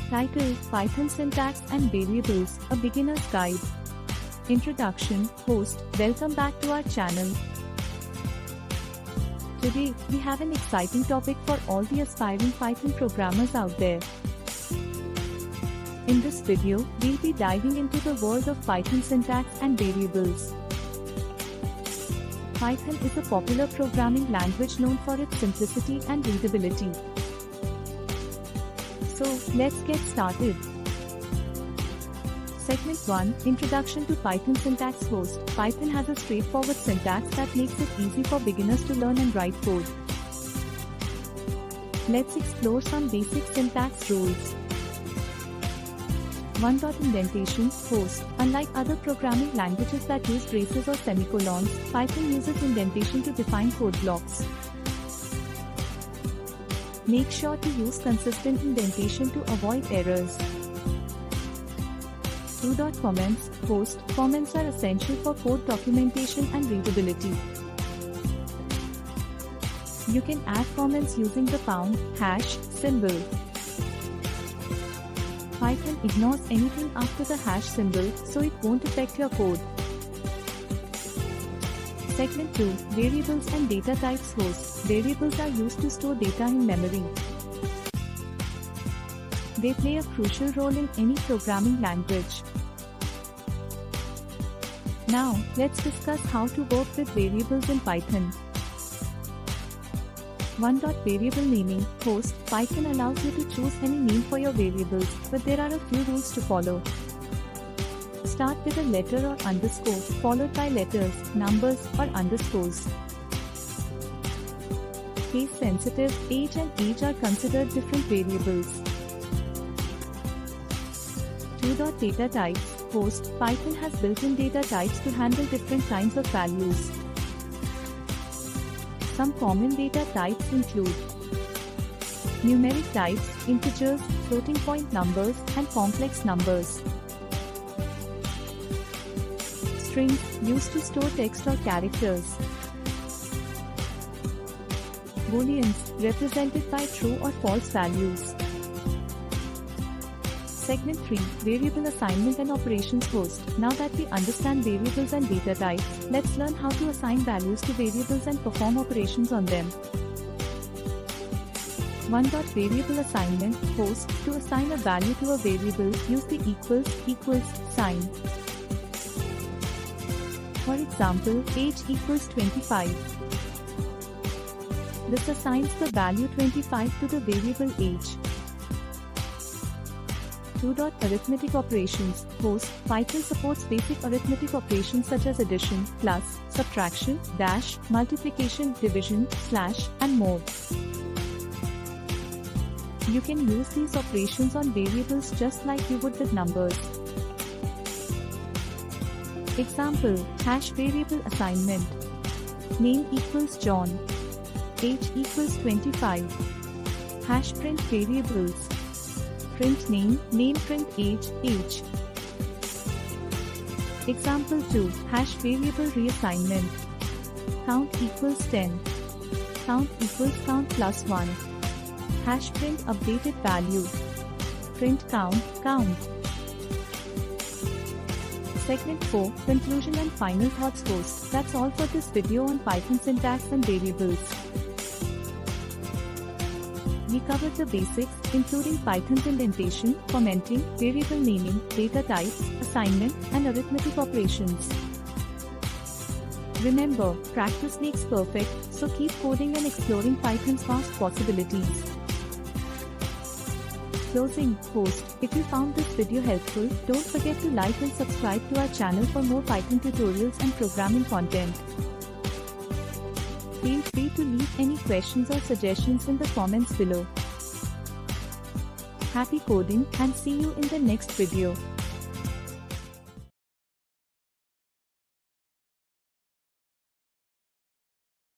Title: Python Syntax and Variables, a Beginner's Guide. Introduction. Host: welcome back to our channel. Today, we have an exciting topic for all the aspiring Python programmers out there. In this video, we'll be diving into the world of Python syntax and variables. Python is a popular programming language known for its simplicity and readability. So, let's get started. Segment 1, Introduction to Python Syntax. Host: Python has a straightforward syntax that makes it easy for beginners to learn and write code. Let's explore some basic syntax rules. 1. Indentation. Host: unlike other programming languages that use braces or semicolons, Python uses indentation to define code blocks. Make sure to use consistent indentation to avoid errors. 2. Comments. Host: comments are essential for code documentation and readability. You can add comments using the # symbol. Python ignores anything after the # symbol, so it won't affect your code. Segment 2, Variables and Data Types. Host: variables are used to store data in memory. They play a crucial role in any programming language. Now, let's discuss how to work with variables in Python. 1. Variable naming. Host: Python allows you to choose any name for your variables, but there are a few rules to follow. Start with a letter or underscore, followed by letters, numbers, or underscores. Case sensitive, age and age are considered different variables. 2. Data types. Host: Python has built-in data types to handle different kinds of values. Some common data types include numeric types, integers, floating point numbers, and complex numbers. Strings, used to store text or characters. Booleans, represented by true or false values. Segment 3, Variable Assignment and Operations. Host: now that we understand variables and data types, let's learn how to assign values to variables and perform operations on them. 1. Variable assignment. Host: to assign a value to a variable, use the equals sign. For example, age equals 25. This assigns the value 25 to the variable age. 2. Arithmetic operations. Host: Python supports basic arithmetic operations such as addition, plus, subtraction, dash, multiplication, division, slash, and more. You can use these operations on variables just like you would with numbers. Example: #variable assignment. Name equals John. Age equals 25. #print variables. Print name, print age, age. Example 2, #variable reassignment. Count equals 10. Count equals count plus 1. #print updated value. Print count. Segment 4, Conclusion and Final Thoughts. Host: that's all for this video on Python syntax and variables. We covered the basics, including Python's indentation, commenting, variable naming, data types, assignment, and arithmetic operations. Remember, practice makes perfect, so keep coding and exploring Python's vast possibilities. Closing. Host: if you found this video helpful, don't forget to like and subscribe to our channel for more Python tutorials and programming content. Feel free to leave any questions or suggestions in the comments below. Happy coding, and see you in the next video.